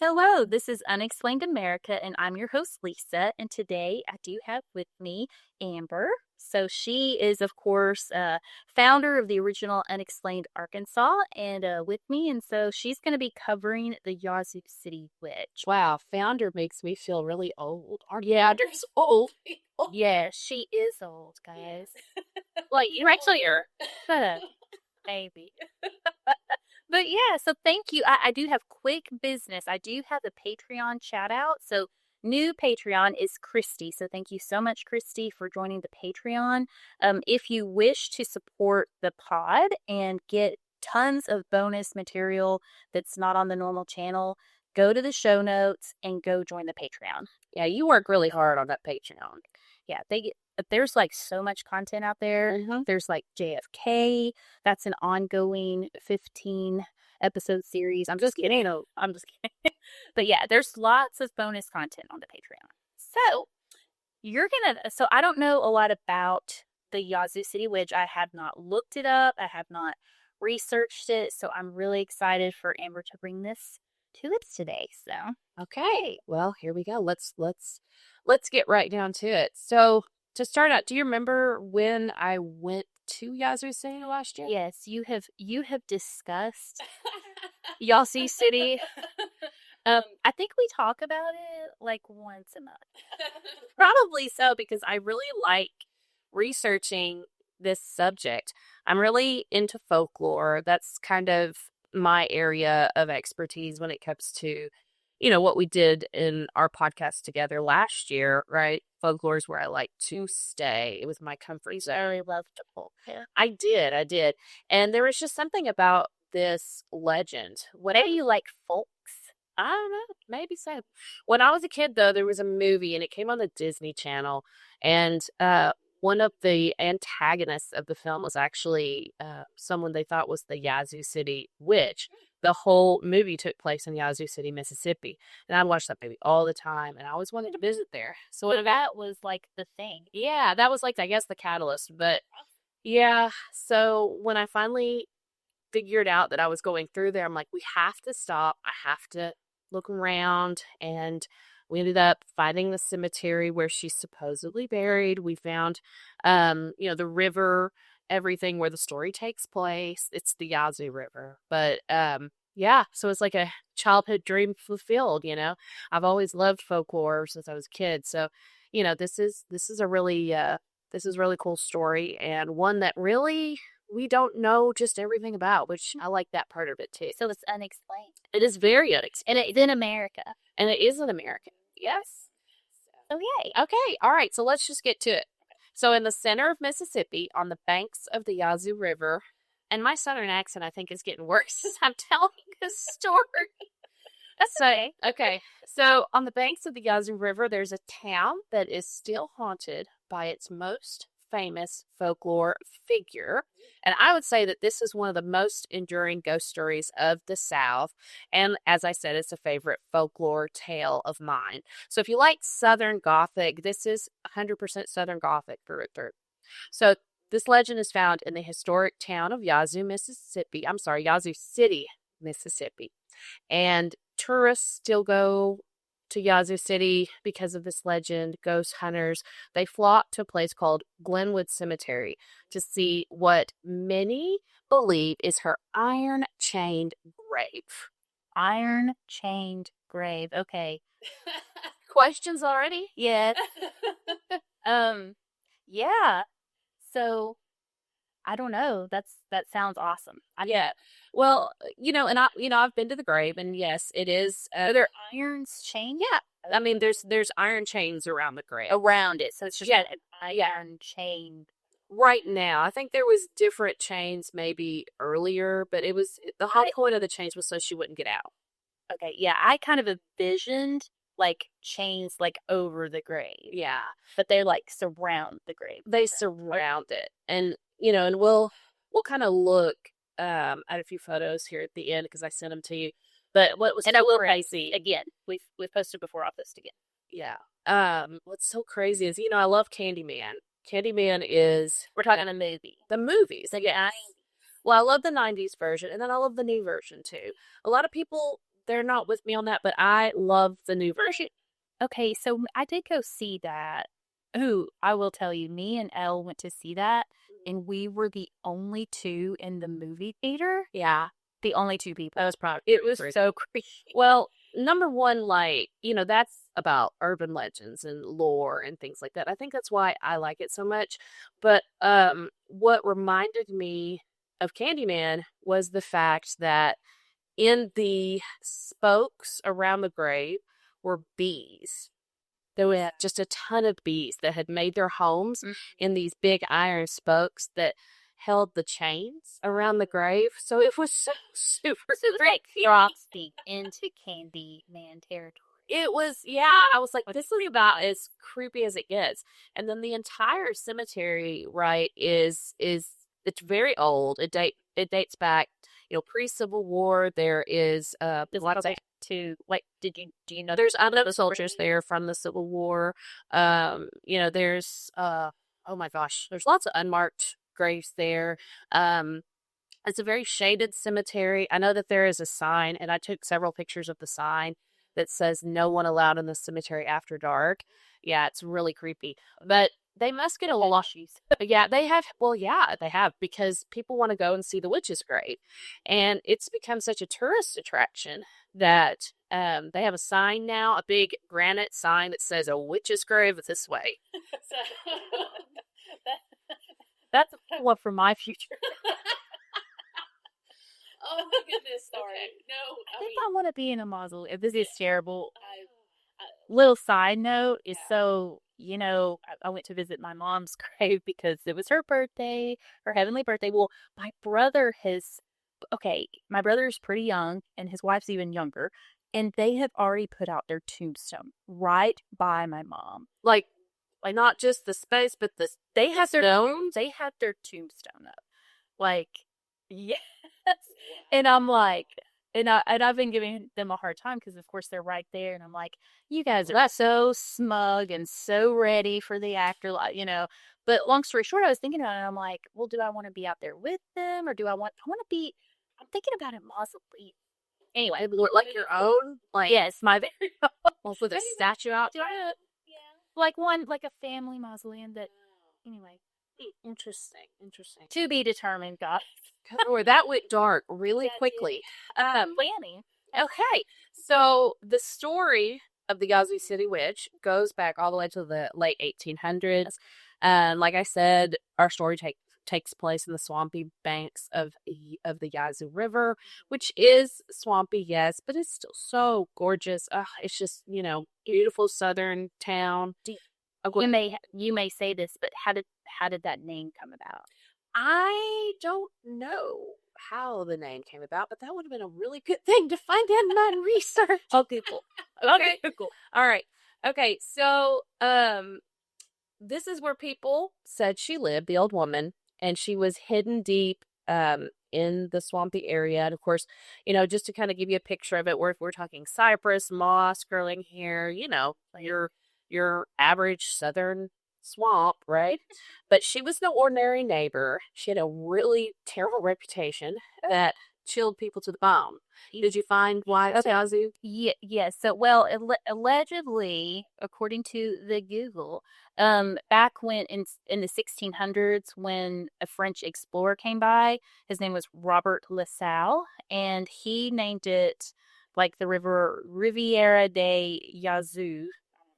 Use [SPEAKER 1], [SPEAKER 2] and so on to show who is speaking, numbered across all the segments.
[SPEAKER 1] Hello, this is Unexplained America, and I'm your host, Lisa. And today I do have with me Amber. So she is, of course, founder of the original Unexplained Arkansas, and with me. And so she's going to be covering the Yazoo City Witch.
[SPEAKER 2] Wow, founder makes me feel really old. Our
[SPEAKER 1] Yeah,
[SPEAKER 2] founder's old people.
[SPEAKER 1] yeah, she is old, guys. Well, you actually are. Shut up, baby. But yeah, so thank you. I do have quick business. I do have the Patreon shout out. So new Patreon is Christy. So thank you so much, Christy, for joining the Patreon. If you wish to support the pod and get tons of bonus material that's not on the normal channel, go to the show notes and go join the Patreon.
[SPEAKER 2] Yeah, you work really hard on that Patreon.
[SPEAKER 1] Yeah, there's like so much content out there.
[SPEAKER 2] Mm-hmm.
[SPEAKER 1] There's like JFK. That's an ongoing 15 episode series. I'm just kidding. No, I'm just kidding. But yeah, there's lots of bonus content on the Patreon. So so I don't know a lot about the Yazoo City Witch. I have not looked it up. I have not researched it. So I'm really excited for Amber to bring this to us today. So
[SPEAKER 2] Okay. Well, here we go. Let's get right down to it. So to start out, do you remember when I went to Yazoo City last year?
[SPEAKER 1] yes, you have discussed Yazoo City. I think we talk about it like once a month.
[SPEAKER 2] Probably so, because I really like researching this subject. I'm really into folklore. That's kind of my area of expertise when it comes to, what we did in our podcast together last year, right? Folklore is where I like to stay. It was my comfort zone.
[SPEAKER 1] Very loved folk. Yeah.
[SPEAKER 2] I did. And there was just something about this legend.
[SPEAKER 1] Maybe you like folks.
[SPEAKER 2] I don't know, maybe so. When I was a kid, though, there was a movie and it came on the Disney Channel, and one of the antagonists of the film was actually someone they thought was the Yazoo City Witch. The whole movie took place in Yazoo City, Mississippi, and I watched that movie all the time, and I always wanted to visit there.
[SPEAKER 1] So that was like the thing.
[SPEAKER 2] Yeah, that was like, I guess, the catalyst. But yeah, so when I finally figured out that I was going through there, I'm like, we have to stop. I have to look around. And we ended up finding the cemetery where she's supposedly buried. We found, the river, everything where the story takes place. It's the Yazoo River. But, yeah, so it's like a childhood dream fulfilled. I've always loved folklore since I was a kid. So, this is a really cool story, and one that really we don't know just everything about, which I like that part of it too.
[SPEAKER 1] So it's unexplained.
[SPEAKER 2] It is very unexplained.
[SPEAKER 1] And it's in America.
[SPEAKER 2] And it is an American. Yes.
[SPEAKER 1] Oh, yay.
[SPEAKER 2] Okay. All right. So let's just get to it. So in the center of Mississippi, on the banks of the Yazoo River, and my southern accent, I think, is getting worse as I'm telling this story.
[SPEAKER 1] That's okay.
[SPEAKER 2] Okay. So on the banks of the Yazoo River, there's a town that is still haunted by its most famous folklore figure. And I would say that this is one of the most enduring ghost stories of the South. And as I said, it's a favorite folklore tale of mine. So if you like Southern Gothic, this is 100% Southern Gothic through and through. So this legend is found in the historic town of Yazoo, Mississippi. I'm sorry, Yazoo City, Mississippi. And tourists still go to Yazoo City because of this legend. Ghost hunters, they flock to a place called Glenwood Cemetery to see what many believe is her iron-chained grave.
[SPEAKER 1] Iron-chained grave. Okay.
[SPEAKER 2] Questions already?
[SPEAKER 1] Yes. Yeah. So I don't know. That sounds awesome.
[SPEAKER 2] Yeah. Well, I've been to the grave, and yes, it is.
[SPEAKER 1] Are there irons chained?
[SPEAKER 2] Yeah. I mean, there's iron chains around the grave.
[SPEAKER 1] Around it. So it's just
[SPEAKER 2] Yeah.
[SPEAKER 1] an iron chain.
[SPEAKER 2] Right now, I think there was different chains maybe earlier, but it was the whole point of the chains was so she wouldn't get out.
[SPEAKER 1] Okay, yeah, I kind of envisioned like chains like over the grave.
[SPEAKER 2] Yeah.
[SPEAKER 1] But they like surround the grave.
[SPEAKER 2] They surround it, and we'll kind of look at a few photos here at the end because I sent them to you. But what was
[SPEAKER 1] And I
[SPEAKER 2] so
[SPEAKER 1] will
[SPEAKER 2] crazy
[SPEAKER 1] again. We've posted before. I'll post again.
[SPEAKER 2] Yeah. What's so crazy is I love Candyman. Candyman is
[SPEAKER 1] We're talking a movie.
[SPEAKER 2] the movies.
[SPEAKER 1] So
[SPEAKER 2] Yes. Well, I love the 90s version, and then I love the new version too. A lot of people, they're not with me on that, but I love the new version.
[SPEAKER 1] Okay, so I did go see that. Ooh, I will tell you, me and Elle went to see that, and we were the only two in the movie theater.
[SPEAKER 2] Yeah,
[SPEAKER 1] The only two people.
[SPEAKER 2] that was probably
[SPEAKER 1] It was so creepy.
[SPEAKER 2] well, number one, like, that's about urban legends and lore and things like that. I think that's why I like it so much. But what reminded me of Candyman was the fact that in the spokes around the grave were bees. There were just a ton of bees that had made their homes in these big iron spokes that held the chains around the grave. So it was so super
[SPEAKER 1] Like frosty into Candyman territory.
[SPEAKER 2] It was, yeah. I was like, this is about as creepy as it gets. And then the entire cemetery, right, is it's very old. It dates back, pre-Civil War. There is lots of
[SPEAKER 1] To like, do you know?
[SPEAKER 2] There's other soldiers there from the Civil War. There's oh my gosh, there's lots of unmarked graves there. It's a very shaded cemetery. I know that there is a sign, and I took several pictures of the sign that says "No one allowed in the cemetery after dark." Yeah, it's really creepy. But they must get a lot. Yeah, they have. Well, yeah, they have, because people want to go and see the witch's grave, and it's become such a tourist attraction that they have a sign now, a big granite sign that says "A witch's grave this way."
[SPEAKER 1] That's one for my future.
[SPEAKER 2] Oh my goodness! Sorry, no.
[SPEAKER 1] I think I want to be in a mausoleum. This is terrible. Little side note is so, I went to visit my mom's grave because it was her birthday, her heavenly birthday. Well, my brother is pretty young and his wife's even younger, and they have already put out their tombstone right by my mom.
[SPEAKER 2] Like not just the space, but they had their stones.
[SPEAKER 1] They had their tombstone up. Like, yes. And I'm like, and I've been giving them a hard time because, of course, they're right there. And I'm like, you guys are so smug and so ready for the afterlife, But long story short, I was thinking about it. And I'm like, well, do I want to be out there with them, or I want to be? I'm thinking about a mausoleum. Anyway,
[SPEAKER 2] like your own, like,
[SPEAKER 1] yes, my very
[SPEAKER 2] own, with a statue out.
[SPEAKER 1] Yeah, like one, like a family mausoleum. That anyway.
[SPEAKER 2] Interesting.
[SPEAKER 1] To be determined, guys.
[SPEAKER 2] Boy, that went dark really quickly.
[SPEAKER 1] Planning.
[SPEAKER 2] Okay, so the story of the Yazoo City Witch goes back all the way to the late 1800s. And like I said, our story takes place in the swampy banks of the Yazoo River, which is swampy, yes, but it's still so gorgeous. It's just, beautiful southern town.
[SPEAKER 1] You may say this, but how did that name come about?
[SPEAKER 2] I don't know how the name came about, but that would have been a really good thing to find out in my research.
[SPEAKER 1] Okay, cool.
[SPEAKER 2] Okay, cool. All right. Okay, so this is where people said she lived, the old woman, and she was hidden deep in the swampy area. And of course, just to kind of give you a picture of it, we're talking cypress, moss, curling hair, your average southern swamp, right? But she was no ordinary neighbor. She had a really terrible reputation that chilled people to the bone. Did you find why it's Yazoo?
[SPEAKER 1] Yes. So, well, allegedly, according to the Google, back when in the 1600s, when a French explorer came by, his name was Robert La Salle, and he named it like the river Riviera de Yazoo.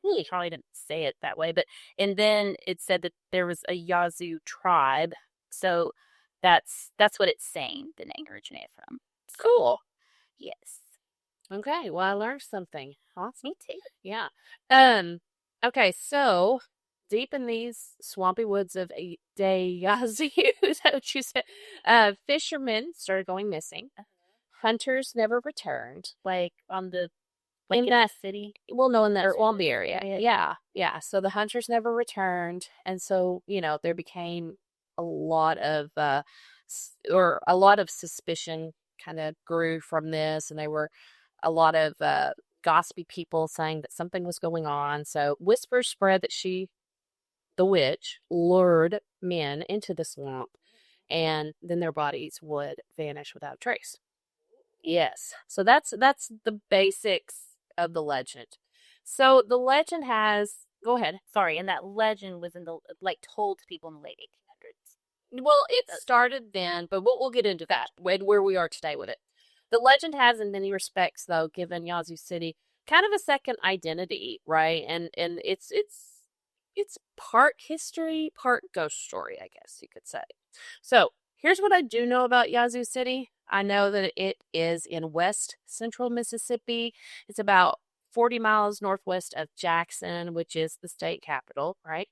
[SPEAKER 1] He probably didn't say it that way, and then it said that there was a Yazoo tribe, so that's what it's saying the name originated from.
[SPEAKER 2] So, cool.
[SPEAKER 1] Yes.
[SPEAKER 2] Okay. Well, I learned something. Awesome.
[SPEAKER 1] Me too.
[SPEAKER 2] Yeah. Okay. So deep in these swampy woods of Yazoo, is that what you said? Fishermen started going missing. Hunters never returned.
[SPEAKER 1] Like in that city?
[SPEAKER 2] Well, no, in that swampy area. Yeah. So the hunters never returned. And so, there became a lot of, suspicion kind of grew from this. And there were a lot of gossipy people saying that something was going on. So whispers spread that the witch, lured men into the swamp. And then their bodies would vanish without a trace. Yes. So that's the basics of the legend. So the legend has, go ahead.
[SPEAKER 1] Sorry, and that legend was in the like told to people in the late 1800s.
[SPEAKER 2] Well, it started then, but we'll get into that, where we are today with it. The legend has, in many respects, though, given Yazoo City kind of a second identity, right? And it's part history, part ghost story, I guess you could say. So here's what I do know about Yazoo City. I know that it is in west central Mississippi. It's about 40 miles northwest of Jackson, which is the state capital, right?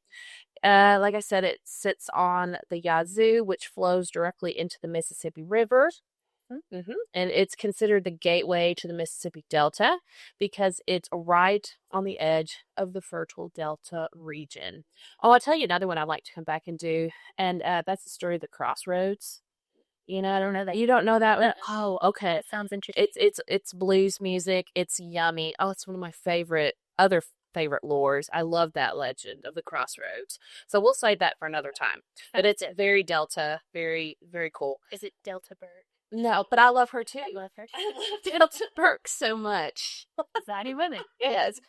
[SPEAKER 2] Like I said, it sits on the Yazoo, which flows directly into the Mississippi River. And it's considered the gateway to the Mississippi Delta because it's right on the edge of the fertile Delta region. Oh, I'll tell you another one I'd like to come back and do, and that's the story of the crossroads. You know,
[SPEAKER 1] I don't know that.
[SPEAKER 2] You don't know that one? Oh, okay.
[SPEAKER 1] That sounds interesting.
[SPEAKER 2] It's blues music. It's yummy. Oh, it's one of my other favorite lores. I love that legend of the crossroads. So we'll save that for another time. But it's very Delta, very, very cool.
[SPEAKER 1] Is it Delta Bird?
[SPEAKER 2] No, but I love her too.
[SPEAKER 1] I love her.
[SPEAKER 2] I love Delta Burke so much.
[SPEAKER 1] Zaddy women.
[SPEAKER 2] Yes.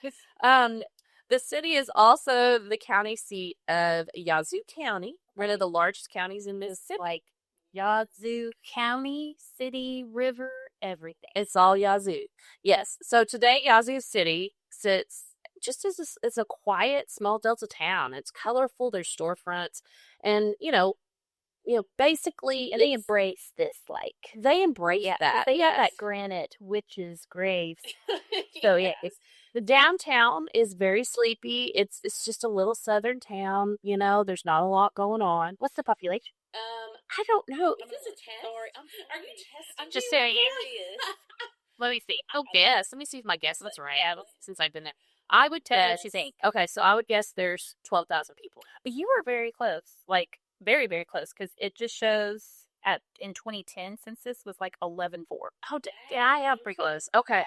[SPEAKER 2] The city is also the county seat of Yazoo County, one of the largest counties in Mississippi.
[SPEAKER 1] Like Yazoo County, city, river, everything.
[SPEAKER 2] It's all Yazoo. Yes. So today, Yazoo City sits just as a quiet, small Delta town. It's colorful. There's storefronts, and basically,
[SPEAKER 1] and they embrace this. Like
[SPEAKER 2] they embrace that.
[SPEAKER 1] They have that granite witches' graves. So yeah,
[SPEAKER 2] the downtown is very sleepy. It's just a little southern town. There's not a lot going on.
[SPEAKER 1] What's the population?
[SPEAKER 2] I don't know.
[SPEAKER 3] Is this a test? Sorry, are you testing?
[SPEAKER 1] I'm just saying. Let me see.
[SPEAKER 2] Oh, guess. Let me see if my guess is right. Since I've been there, I would guess. Okay, so I would guess there's 12,000 people.
[SPEAKER 1] But you were very close. Like very, very close, because it just shows in 2010 census was like 11.4.
[SPEAKER 2] Oh, yeah, I am pretty close. Okay.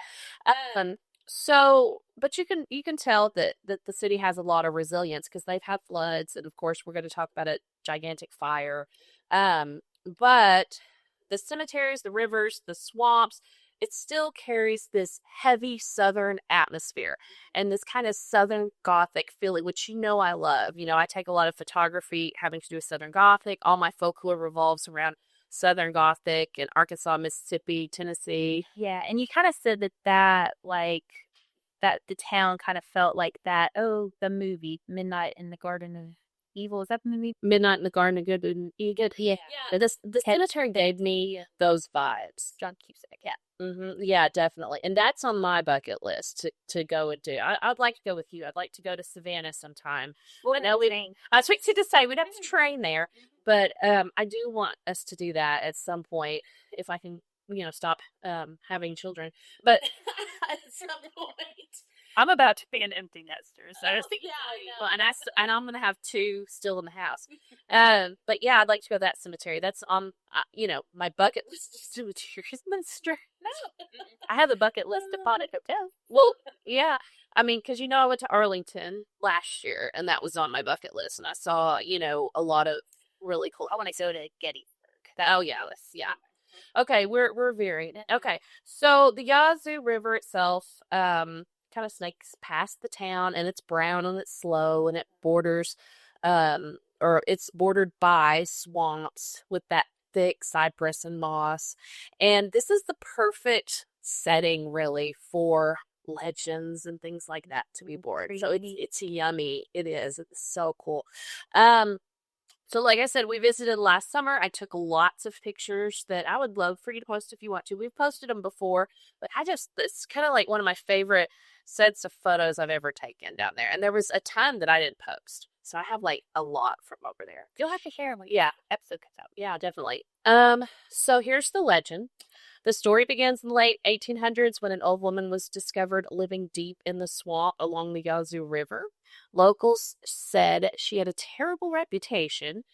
[SPEAKER 2] So, but you can tell that the city has a lot of resilience because they've had floods, and of course we're going to talk about a gigantic fire. But the cemeteries, the rivers, the swamps, it still carries this heavy southern atmosphere and this kind of southern gothic feeling, which I love. I take a lot of photography having to do with southern gothic. All my folklore revolves around southern gothic in Arkansas, Mississippi, Tennessee.
[SPEAKER 1] Yeah, and you kind of said that the town kind of felt like that. Oh, the movie Midnight in the Garden of Evil. Is that the movie?
[SPEAKER 2] Midnight in the Garden of Good and Evil. Yeah. The cemetery gave me those vibes.
[SPEAKER 1] John Cusack. Yeah.
[SPEAKER 2] Yeah, definitely. And that's on my bucket list to go and do. I'd like to go with you. I'd like to go to Savannah sometime.
[SPEAKER 1] Well,
[SPEAKER 2] I was fixing to say we'd have to train there, but I do want us to do that at some point if I can, stop having children. But
[SPEAKER 3] at some point.
[SPEAKER 1] I'm about to be an empty nester, so
[SPEAKER 3] I know.
[SPEAKER 2] Well, and I'm gonna have 2 still in the house. But yeah, I'd like to go to that cemetery. That's on my bucket list to do a Christmas.
[SPEAKER 1] No, I have a bucket list of haunted hotels.
[SPEAKER 2] Well, yeah, I mean, because I went to Arlington last year, and that was on my bucket list, and I saw a lot of really cool.
[SPEAKER 1] I want to go to Gettysburg.
[SPEAKER 2] Yeah. Okay, we're veering. Okay, so the Yazoo River itself, kind of snakes past the town, and it's brown and it's slow, and it it's bordered by swamps with that thick cypress and moss. And this is the perfect setting really for legends and things like that to be born. So it's yummy. It is. It's so cool. So like I said, we visited last summer. I took lots of pictures that I would love for you to post if you want to. We've posted them before, but it's kind of like one of my favorite sets of photos I've ever taken down there. And there was a ton that I didn't post. So I have like a lot from over there.
[SPEAKER 1] You'll have to share them.
[SPEAKER 2] Yeah.
[SPEAKER 1] Episode cuts out.
[SPEAKER 2] Yeah, definitely. So here's the legend. The story begins in the late 1800s when an old woman was discovered living deep in the swamp along the Yazoo River. Locals said she had a terrible reputation.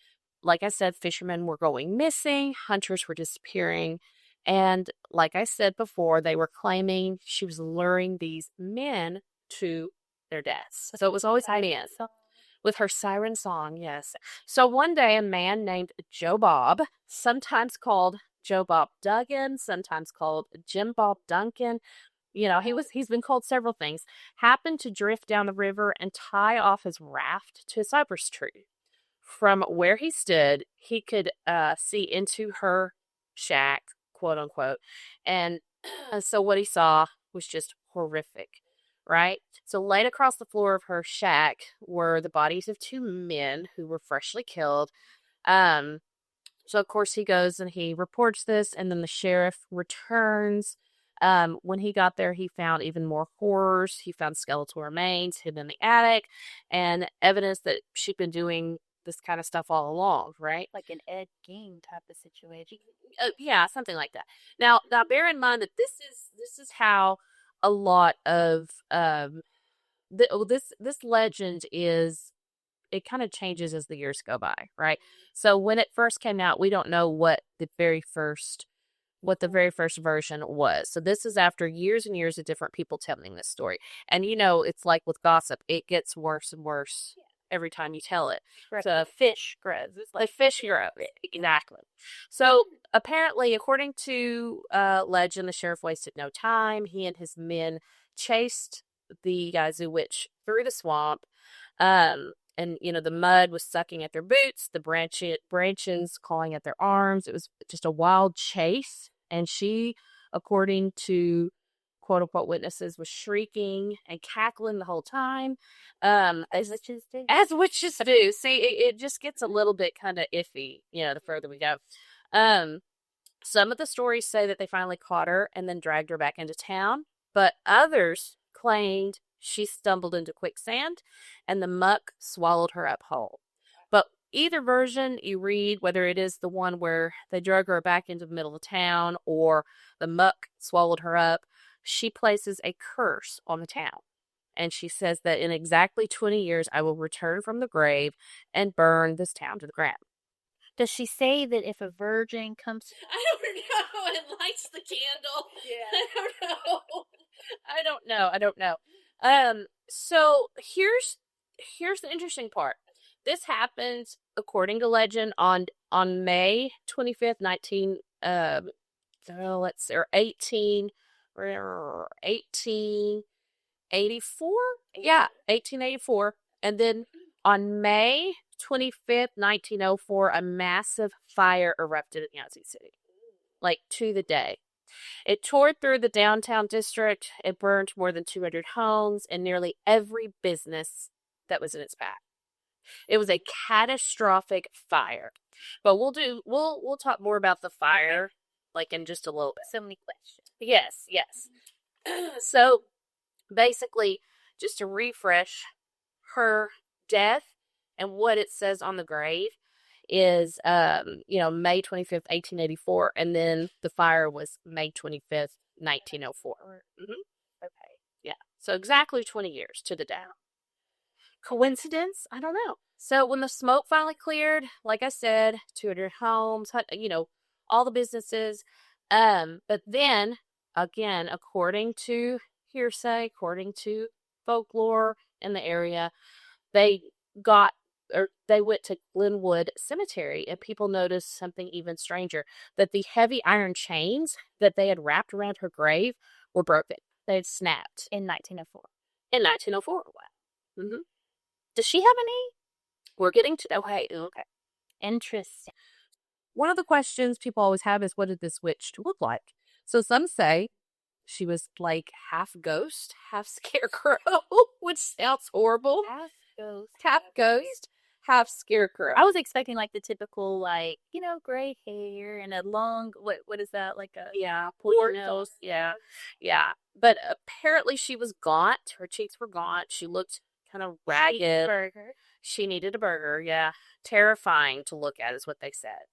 [SPEAKER 2] Like I said, fishermen were going missing, hunters were disappearing, and like I said before, they were claiming she was luring these men to their deaths. So it was always men. With her siren song, yes. So one day, a man named Joe Bob, sometimes called Joe Bob Duggan, sometimes called Jim Bob Duncan. He's been called several things, happened to drift down the river and tie off his raft to a cypress tree. From where he stood, he could see into her shack, quote unquote. And so what he saw was just horrific, right? So laid across the floor of her shack were the bodies of two men who were freshly killed. So of course he goes and he reports this, and then the sheriff returns. When he got there, he found even more horrors. He found skeletal remains hidden in the attic and evidence that she'd been doing this kind of stuff all along, right?
[SPEAKER 1] Like an Ed Gein type of situation.
[SPEAKER 2] Yeah, something like that. Now, bear in mind that this is how a lot of this legend is. It kind of changes as the years go by, right? So when it first came out, we don't know what the very first version was. So this is after years and years of different people telling this story. And it's like with gossip, it gets worse and worse every time you tell it.
[SPEAKER 1] So fish grows.
[SPEAKER 2] It's like fish grow. Exactly. So apparently, according to legend, the sheriff wasted no time. He and his men chased the Yazoo witch through the swamp. And, the mud was sucking at their boots, the branches clawing at their arms. It was just a wild chase. And she, according to quote unquote witnesses, was shrieking and cackling the whole time.
[SPEAKER 1] As witches do.
[SPEAKER 2] As witches do. See, it just gets a little bit kind of iffy, the further we go. Some of the stories say that they finally caught her and then dragged her back into town. But others claimed she stumbled into quicksand and the muck swallowed her up whole. But either version you read, whether it is the one where they drug her back into the middle of town or the muck swallowed her up, she places a curse on the town. And she says that in exactly 20 years, I will return from the grave and burn this town to the ground.
[SPEAKER 1] Does she say that if a virgin comes...
[SPEAKER 3] I don't know. It lights the candle. Yeah.
[SPEAKER 2] I don't know. So here's the interesting part. This happens, according to legend, on May 25th, 1884. Yeah, 1884. And then on May 25th, 1904, a massive fire erupted in Yazoo City, like to the day. It tore through the downtown district. It burned more than 200 homes and nearly every business that was in its path. It was a catastrophic fire. But we'll talk more about the fire like in just a little bit.
[SPEAKER 1] So many questions.
[SPEAKER 2] Yes. So basically, just to refresh, her death and what it says on the grave is, May 25th, 1884, and then the fire was May 25th, 1904. Mm-hmm. Okay, yeah. So exactly 20 years to the day. Coincidence? I don't know. So when the smoke finally cleared, like I said, 200 homes, all the businesses. But then, again, according to hearsay, according to folklore in the area, they went to Glenwood Cemetery, and people noticed something even stranger, that the heavy iron chains that they had wrapped around her grave were broken. They had snapped.
[SPEAKER 1] In 1904.
[SPEAKER 2] In 1904. Wow. Mm-hmm.
[SPEAKER 1] Does she have any?
[SPEAKER 2] We're getting to... Okay.
[SPEAKER 1] Interesting.
[SPEAKER 2] One of the questions people always have is, what did this witch look like? So some say she was like half ghost, half scarecrow, which sounds horrible. Half ghost, half scarecrow.
[SPEAKER 1] I was expecting like the typical, gray hair and a long, what is that? Like a
[SPEAKER 2] pointy nose. Yeah. But apparently she was gaunt. Her cheeks were gaunt. She looked kind of ragged. She needed a burger. Yeah. Terrifying to look at is what they said.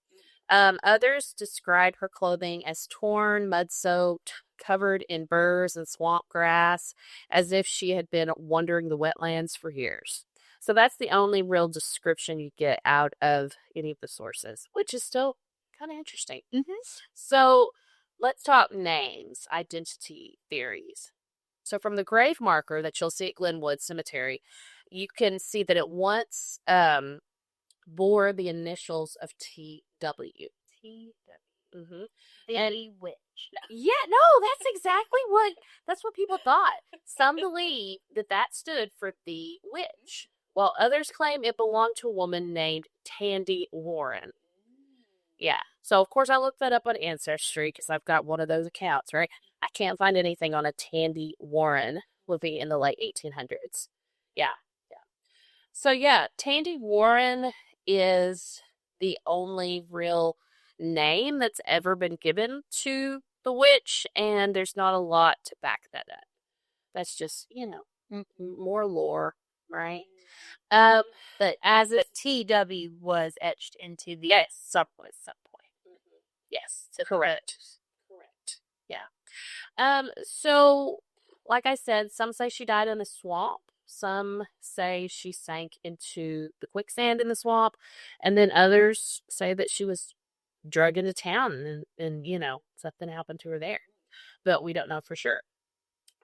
[SPEAKER 2] Others described her clothing as torn, mud-soaked, covered in burrs and swamp grass, as if she had been wandering the wetlands for years. So that's the only real description you get out of any of the sources, which is still kind of interesting.
[SPEAKER 1] Mm-hmm.
[SPEAKER 2] So let's talk names, identity theories. So from the grave marker that you'll see at Glenwood Cemetery, you can see that it once bore the initials of T.W. Mm-hmm.
[SPEAKER 1] The witch.
[SPEAKER 2] Yeah, no, that's what people thought. Some believe that stood for the witch, while others claim it belonged to a woman named Tandy Warren. Yeah. So, of course, I looked that up on Ancestry because I've got one of those accounts, right? I can't find anything on a Tandy Warren living in the late 1800s. Yeah. Yeah. So, yeah, Tandy Warren is the only real name that's ever been given to the witch, and there's not a lot to back that up. That's just, more lore, right?
[SPEAKER 1] But
[SPEAKER 2] As
[SPEAKER 1] the
[SPEAKER 2] it,
[SPEAKER 1] TW was etched into the
[SPEAKER 2] yes,
[SPEAKER 1] some point.
[SPEAKER 2] yes,
[SPEAKER 1] To
[SPEAKER 2] correct. Correct. Yeah. So, like I said, some say she died in the swamp. Some say she sank into the quicksand in the swamp. And then others say that she was drugged into town and something happened to her there. But we don't know for sure.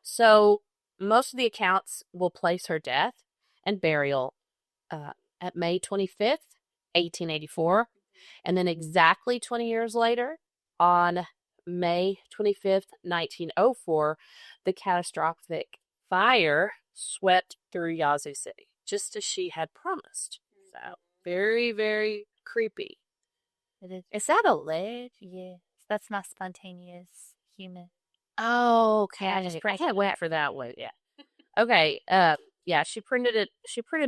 [SPEAKER 2] So, most of the accounts will place her death and burial at May 25th, 1884. And then exactly 20 years later, on May 25th, 1904, the catastrophic fire swept through Yazoo City, just as she had promised. So, very, very creepy.
[SPEAKER 1] It is. Is that a ledge? Yes. That's my spontaneous human.
[SPEAKER 2] Oh, okay.
[SPEAKER 1] Yeah,
[SPEAKER 2] I can't wait for that one. Yeah. Okay. Yeah, she printed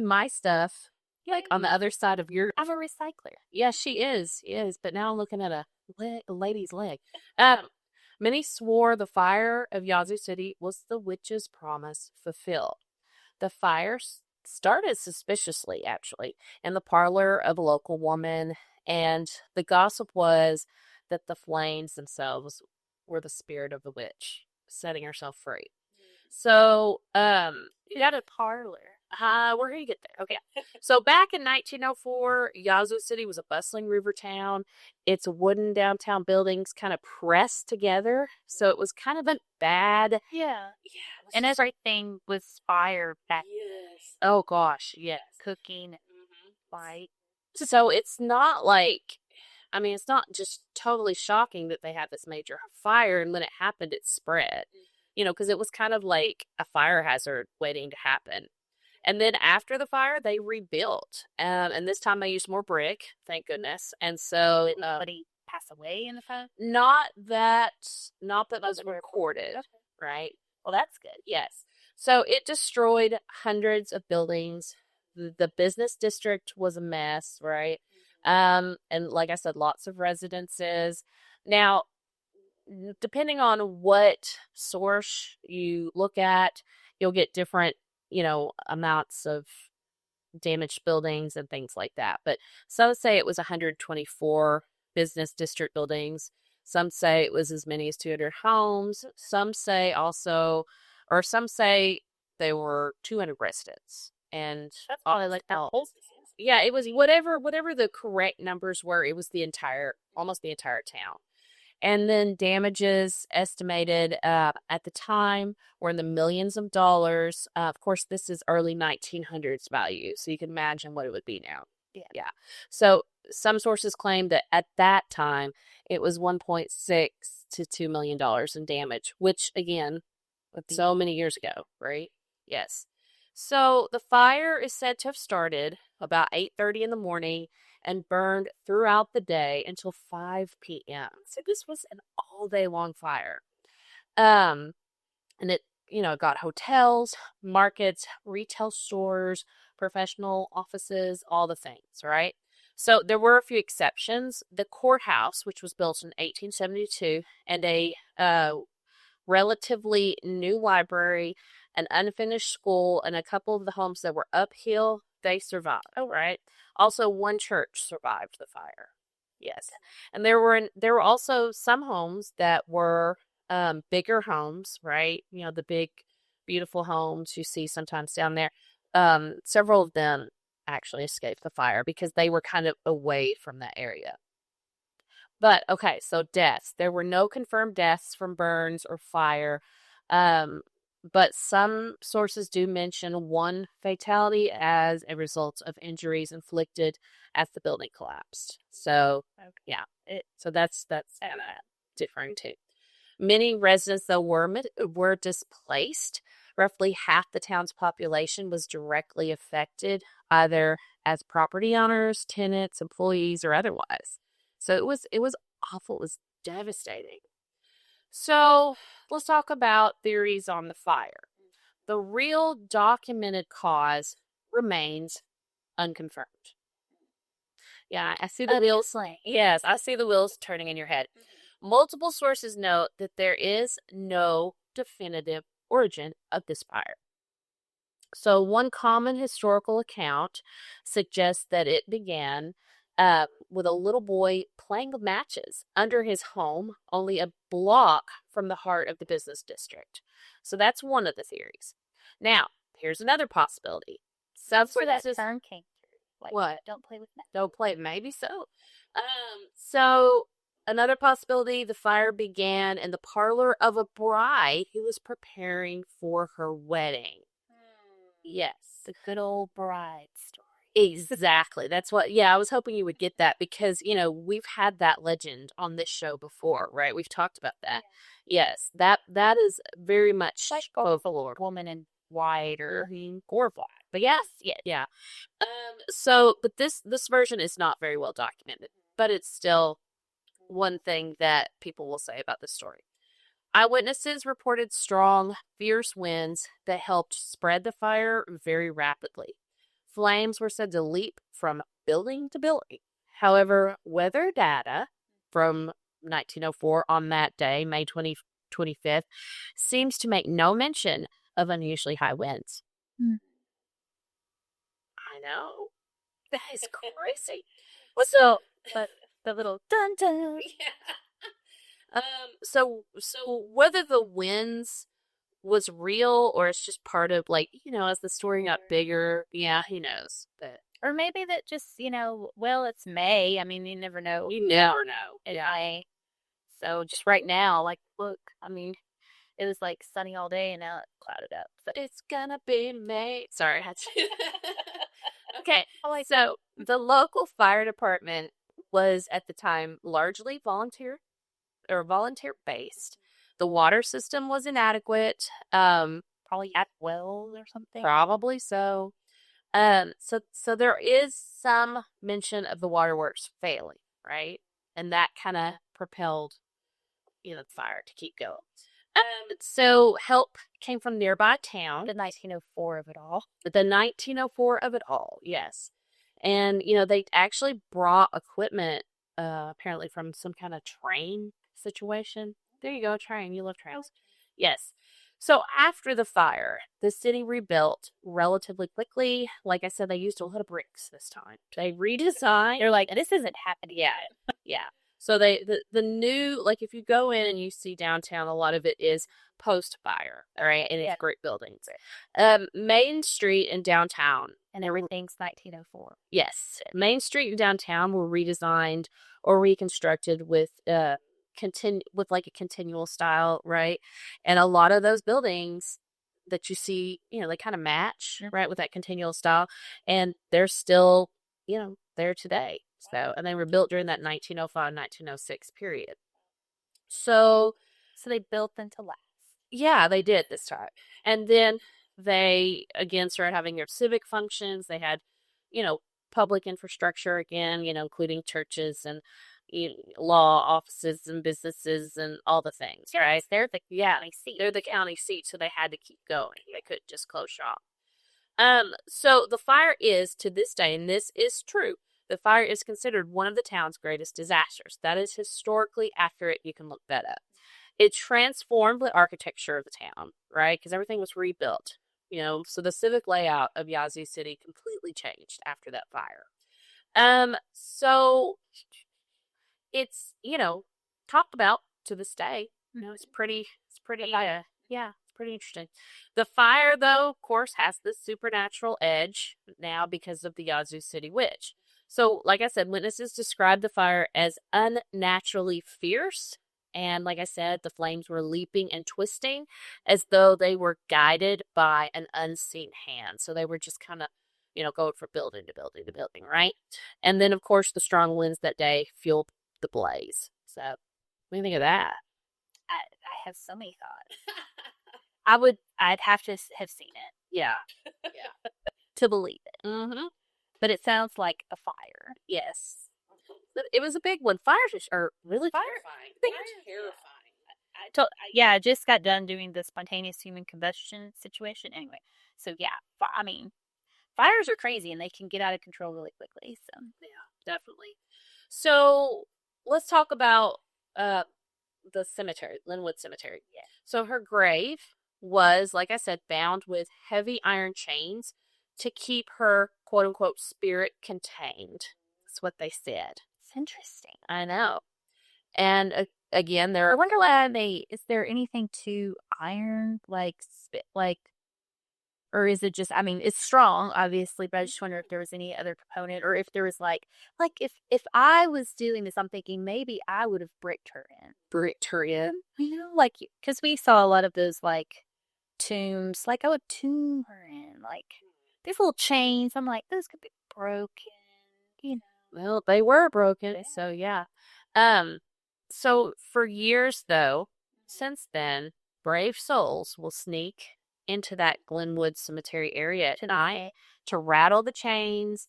[SPEAKER 2] my stuff like on the other side of your.
[SPEAKER 1] I'm a recycler.
[SPEAKER 2] Yeah, she is. But now I'm looking at a lady's leg. Many swore the fire of Yazoo City was the witch's promise fulfilled. The fire started suspiciously, actually, in the parlor of a local woman, and the gossip was that the flames themselves were the spirit of the witch setting herself free. So,
[SPEAKER 1] You got a parlor.
[SPEAKER 2] we're going to get there. Okay. So back in 1904, Yazoo City was a bustling river town. Its wooden downtown buildings kind of pressed together. So it was kind of a bad.
[SPEAKER 1] Yeah. And everything was fire back.
[SPEAKER 3] Yes.
[SPEAKER 2] Oh, gosh. Yes.
[SPEAKER 1] Cooking, light.
[SPEAKER 2] So it's not like, it's not just totally shocking that they had this major fire. And when it happened, it spread, because it was kind of like a fire hazard waiting to happen. And then after the fire, they rebuilt. And this time they used more brick, thank goodness. And so
[SPEAKER 1] Did anybody pass away in the fire?
[SPEAKER 2] not that was recorded, right?
[SPEAKER 1] Well, that's good.
[SPEAKER 2] Yes. So it destroyed hundreds of buildings. The business district was a mess, right? And like I said, lots of residences. Now, depending on what source you look at, you'll get different amounts of damaged buildings and things like that. But some say it was 124 business district buildings. Some say it was as many as 200 homes. Some say they were 200 residents. And
[SPEAKER 1] that's probably like that whole.
[SPEAKER 2] Yeah, it was whatever the correct numbers were. It was almost the entire town. And then damages estimated at the time were in the millions of dollars. Of course, this is early 1900s value, so you can imagine what it would be now. Yeah. So some sources claim that at that time it was $1.6 to $2 million in damage, which again, so many years ago, right? Yes. So the fire is said to have started about 8:30 in the morning and burned throughout the day until 5 p.m. So this was an all-day long fire. And it, got hotels, markets, retail stores, professional offices, all the things, right? So there were a few exceptions. The courthouse, which was built in 1872, and a relatively new library, an unfinished school, and a couple of the homes that were uphill, they survived. Oh, right. Also, one church survived the fire. Yes. And there were also some homes that were bigger homes, right? The big, beautiful homes you see sometimes down there. Several of them actually escaped the fire because they were kind of away from that area. But, okay, so deaths. There were no confirmed deaths from burns or fire. but some sources do mention one fatality as a result of injuries inflicted as the building collapsed. So, yeah, so that's kind of different too. Many residents, though, were displaced. Roughly half the town's population was directly affected, either as property owners, tenants, employees, or otherwise. So it was awful. It was devastating. So let's talk about theories on the fire. The real documented cause remains unconfirmed. Yeah, I see the wheels. Yes, I see the wheels turning in your head. Multiple sources note that there is no definitive origin of this fire. So one common historical account suggests that it began with a little boy playing with matches under his home, only a block from the heart of the business district. So that's one of the theories. Now, here's another possibility.
[SPEAKER 1] That's where that term came through. Like,
[SPEAKER 2] what?
[SPEAKER 1] Don't play with matches.
[SPEAKER 2] Don't play. Maybe so. So another possibility: the fire began in the parlor of a bride who was preparing for her wedding. Yes.
[SPEAKER 1] The good old bride story.
[SPEAKER 2] Exactly. That's what, I was hoping you would get that because, we've had that legend on this show before, right? We've talked about that. Yeah. Yes. That is very much
[SPEAKER 1] like
[SPEAKER 2] folklore.
[SPEAKER 1] Woman in white or
[SPEAKER 2] gore black. But yes. Yeah. But this version is not very well documented, but it's still one thing that people will say about this story. Eyewitnesses reported strong, fierce winds that helped spread the fire very rapidly. Flames were said to leap from building to building. However, weather data from 1904 on that day, May 25th, seems to make no mention of unusually high winds. I know. That is crazy.
[SPEAKER 1] So, but the little dun dun.
[SPEAKER 2] So whether the winds was real or it's just part of, as the story got bigger, who knows? But
[SPEAKER 1] or maybe that just, it's May. I mean, you never know.
[SPEAKER 2] You never know.
[SPEAKER 1] May. So just right now, look, it was sunny all day and now it's clouded up.
[SPEAKER 2] So it's gonna be May. Sorry, I had to. Okay, so the local fire department was at the time largely volunteer based. The water system was inadequate.
[SPEAKER 1] Probably at wells or something.
[SPEAKER 2] Probably so. So there is some mention of the waterworks failing, right? And that kind of propelled, the fire to keep going. So help came from nearby town.
[SPEAKER 1] The 1904 of it all.
[SPEAKER 2] The 1904 of it all, yes. And, they actually brought equipment, apparently from some kind of train situation. There you go, train. You love trains. Yes. So after the fire, the city rebuilt relatively quickly. Like I said, they used a lot of bricks this time. They redesigned.
[SPEAKER 1] They're like, this isn't happening yet.
[SPEAKER 2] Yeah. So the new, if you go in and you see downtown, a lot of it is post-fire, all right? And it's great buildings. Main Street in downtown.
[SPEAKER 1] And everything's 1904.
[SPEAKER 2] Yes. Main Street and downtown were redesigned or reconstructed with a continual style, right? And a lot of those buildings that you see, they kind of match, right, with that continual style. And they're still, there today. So, and they were built during that 1905-1906 period. So
[SPEAKER 1] they built them to last.
[SPEAKER 2] Yeah, they did this time. And then they, again, started having their civic functions. They had, public infrastructure again, including churches and law offices and businesses and all the things, right?
[SPEAKER 1] They're the county seat.
[SPEAKER 2] They're the county seat, so they had to keep going. They couldn't just close shop. So the fire is, to this day, and this is true, the fire is considered one of the town's greatest disasters. That is historically accurate. You can look that up. It transformed the architecture of the town, right? Because everything was rebuilt, so the civic layout of Yazoo City completely changed after that fire. So it's, talked about to this day. It's pretty interesting. The fire, though, of course, has this supernatural edge now because of the Yazoo City witch. So, like I said, witnesses describe the fire as unnaturally fierce And like I said, the flames were leaping and twisting as though they were guided by an unseen hand. So they were just kind of, going from building to building to building, right? And then, of course, the strong winds that day fueled the blaze. So, what do you think of that?
[SPEAKER 1] I have so many thoughts. I'd have to have seen it.
[SPEAKER 2] Yeah.
[SPEAKER 1] To believe it.
[SPEAKER 2] Mm-hmm.
[SPEAKER 1] But it sounds like a fire.
[SPEAKER 2] Yes. It was a big one. Fires are really
[SPEAKER 3] terrifying.
[SPEAKER 1] I just got done doing the spontaneous human combustion situation. Anyway, so yeah, fires are crazy and they can get out of control really quickly. So
[SPEAKER 2] yeah, definitely. So let's talk about the cemetery, Linwood Cemetery.
[SPEAKER 1] Yeah.
[SPEAKER 2] So her grave was, like I said, bound with heavy iron chains to keep her quote unquote spirit contained. That's what they said.
[SPEAKER 1] It's interesting.
[SPEAKER 2] I know. And again,
[SPEAKER 1] I wonder why is there anything to iron, or is it just, I mean, it's strong, obviously, but I just wonder if there was any other component, or if there was if I was doing this, I'm thinking maybe I would have bricked her in. Because we saw a lot of those, tombs, I would tomb her in, these little chains, I'm like, those could be broken,
[SPEAKER 2] Well, they were broken, so yeah. So for years, though, since then, brave souls will sneak into that Glenwood Cemetery area tonight to rattle the chains,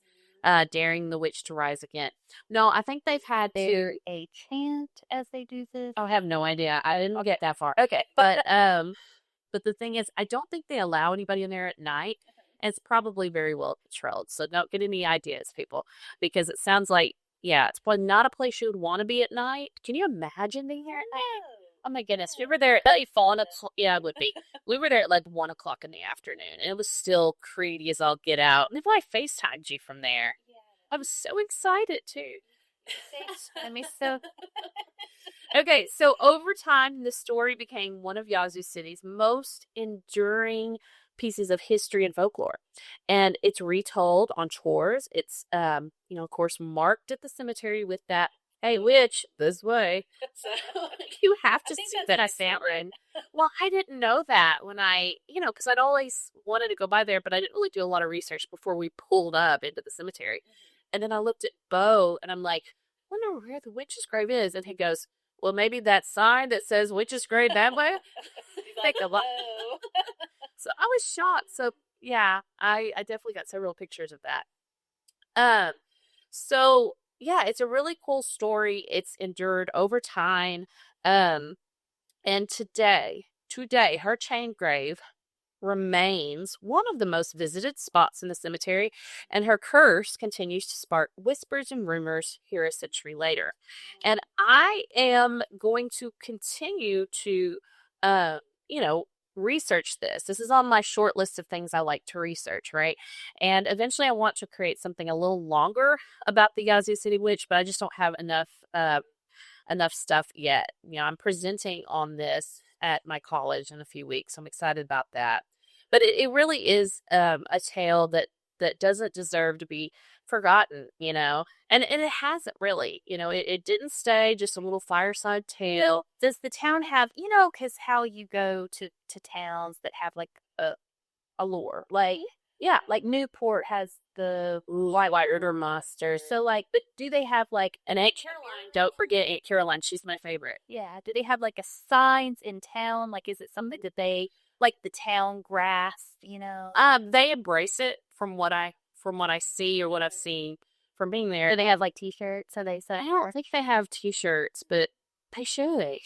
[SPEAKER 2] daring the witch to rise again. No, I think they've had
[SPEAKER 1] a chant as they do this.
[SPEAKER 2] I have no idea. I didn't get that far.
[SPEAKER 1] Okay,
[SPEAKER 2] but the thing is, I don't think they allow anybody in there at night. And it's probably very well controlled. So don't get any ideas, people, because it sounds like, yeah, it's probably not a place you would want to be at night. Can you imagine being here at night? Oh my goodness. We were there at yeah, it would be. We were there at 1 o'clock in the afternoon, and it was still creepy as all get out. And if I FaceTimed you from there, I was so excited too.
[SPEAKER 1] I mean, so.
[SPEAKER 2] Okay, so over time, the story became one of Yazoo City's most enduring pieces of history and folklore, and it's retold on tours. It's of course, marked at the cemetery with that, hey witch, this way.
[SPEAKER 3] So
[SPEAKER 2] You have to see that siren. Well, I didn't know that when I because I'd always wanted to go by there, but I didn't really do a lot of research before we pulled up into the cemetery. And then I looked at Bo and I'm like, I wonder where the witch's grave is. And he goes, well, maybe that sign that says witch's grave that way.
[SPEAKER 3] Like,
[SPEAKER 2] a lot. So I was shocked. So yeah, I definitely got several pictures of that. So yeah, it's a really cool story. It's endured over time. And today, her chain grave remains one of the most visited spots in the cemetery, and her curse continues to spark whispers and rumors here a century later. And I am going to continue to, research this. This is on my short list of things I like to research, right? And eventually I want to create something a little longer about the Yazoo City Witch, but I just don't have enough stuff yet. I'm presenting on this at my college in a few weeks. I'm excited about that. But it really is a tale that doesn't deserve to be forgotten, and it hasn't really, it didn't stay just a little fireside tale.
[SPEAKER 1] Does the town have, because how you go to towns that have a lore,
[SPEAKER 2] yeah,
[SPEAKER 1] Newport has the
[SPEAKER 2] White River Monsters.
[SPEAKER 1] So but do they have
[SPEAKER 2] and Aunt Caroline? Don't forget Aunt Caroline. She's my favorite.
[SPEAKER 1] Yeah. Do they have a signs in town? Is it something that they the town grasp?
[SPEAKER 2] They embrace it from what I see or what I've seen from being there.
[SPEAKER 1] Do they have T-shirts? So they say.
[SPEAKER 2] I don't think they have T-shirts, but they should.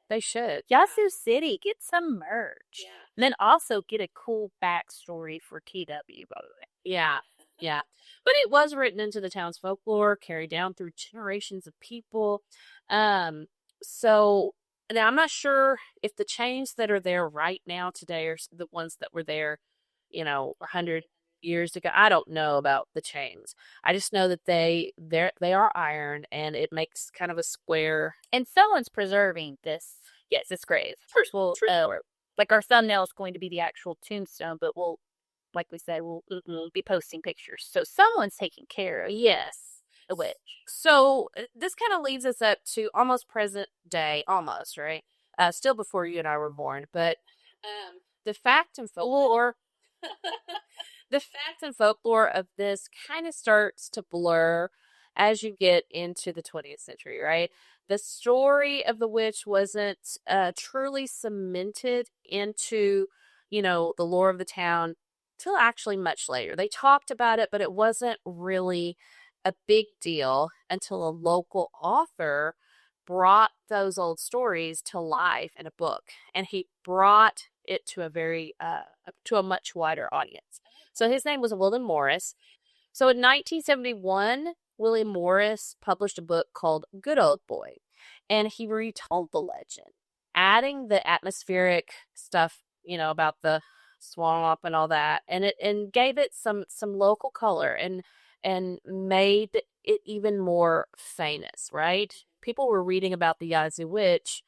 [SPEAKER 2] They should.
[SPEAKER 1] Yazoo City, get some merch.
[SPEAKER 3] Yeah.
[SPEAKER 1] And then also get a cool backstory for TW, by the way.
[SPEAKER 2] Yeah. Yeah. But it was written into the town's folklore, carried down through generations of people. So now I'm not sure if the chains that are there right now today are the ones that were there, 100 years ago. I don't know about the chains. I just know that they are iron, and it makes kind of a square.
[SPEAKER 1] And someone's preserving this. Yes, this grave. First, we'll our thumbnail is going to be the actual tombstone, but we'll, like we said, we'll be posting pictures. So someone's taking care of.
[SPEAKER 2] Yes.
[SPEAKER 1] the witch.
[SPEAKER 2] So this kind of leads us up to almost present day, almost, right? Still before you and I were born, but the fact and folklore, the fact and folklore of this kind of starts to blur as you get into the 20th century, right? The story of the witch wasn't truly cemented into, the lore of the town till actually much later. They talked about it, but it wasn't really a big deal until a local author brought those old stories to life in a book, and he brought it to a much wider audience. So his name was William Morris. So in 1971, William Morris published a book called Good Old Boy, and he retold the legend, adding the atmospheric stuff, about the swamp and all that, and gave it some local color and made it even more famous, right? People were reading about the Yazoo Witch,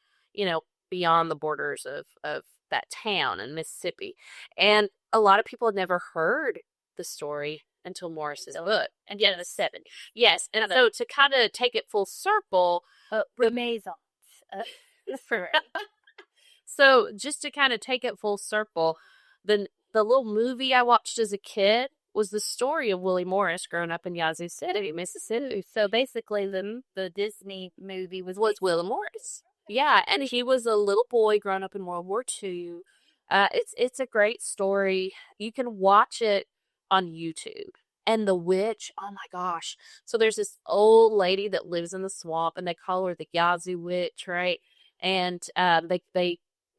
[SPEAKER 2] beyond the borders of that town in Mississippi. And a lot of people had never heard the story until Morris's book.
[SPEAKER 1] And yet in the 70s.
[SPEAKER 2] Yes. And so to kind of take it full circle,
[SPEAKER 1] Renaissance.
[SPEAKER 2] So just to kind of take it full circle, the little movie I watched as a kid was the story of Willie Morris growing up in Yazoo City, Mississippi.
[SPEAKER 1] So basically, the Disney movie was
[SPEAKER 2] Willie Morris. Yeah, and he was a little boy growing up in World War II. It's a great story. You can watch it on YouTube. And the witch, oh my gosh. So there's this old lady that lives in the swamp, and they call her the Yazoo Witch, right? And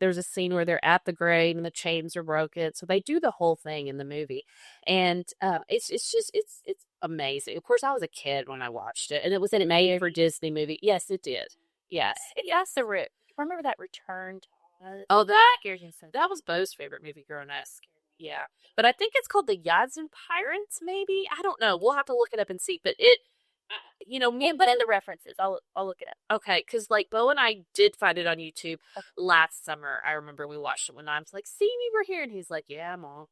[SPEAKER 2] there's a scene where they're at the grave and the chains are broken. So they do the whole thing in the movie. And it's amazing. Of course, I was a kid when I watched it, and it was an made for Disney movie. Yes, it did. Yes.
[SPEAKER 1] Yes, remember that Returned?
[SPEAKER 2] Oh, that
[SPEAKER 1] scares me so.
[SPEAKER 2] that was Bo's favorite movie growing up. Yeah. But I think it's called the Yazoo Pirates, maybe? I don't know. We'll have to look it up and see. But me,
[SPEAKER 1] But in the references, I'll look it up.
[SPEAKER 2] okay, because Bo and I did find it on YouTube last summer. I remember we watched it one night. I was like, see, we were here. And he's like, yeah, Mom.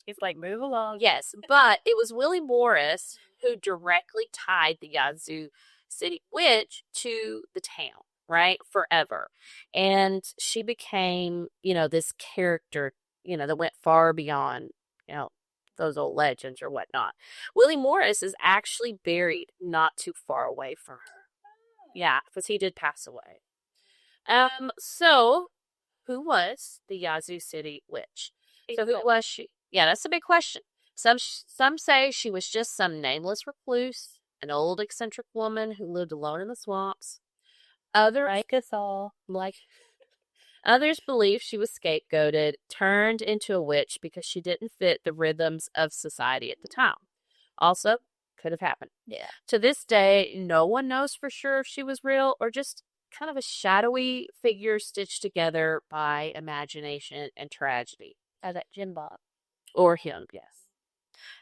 [SPEAKER 1] It's like, move along.
[SPEAKER 2] Yes, but it was Willie Morris who directly tied the Yazoo City witch to the town, right? Forever. And she became, this character, that went far beyond, those old legends or whatnot. Willie Morris is actually buried not too far away from her. Yeah, because he did pass away. So who was the Yazoo City witch? So who was she? Yeah, that's a big question. Some say she was just some nameless recluse, an old eccentric woman who lived alone in the swamps. Others,
[SPEAKER 1] like us all,
[SPEAKER 2] others believe she was scapegoated, turned into a witch because she didn't fit the rhythms of society at the time. Also, could have happened.
[SPEAKER 1] Yeah.
[SPEAKER 2] To this day, no one knows for sure if she was real or just kind of a shadowy figure stitched together by imagination and tragedy.
[SPEAKER 1] That Jim Bob.
[SPEAKER 2] Or him, yes.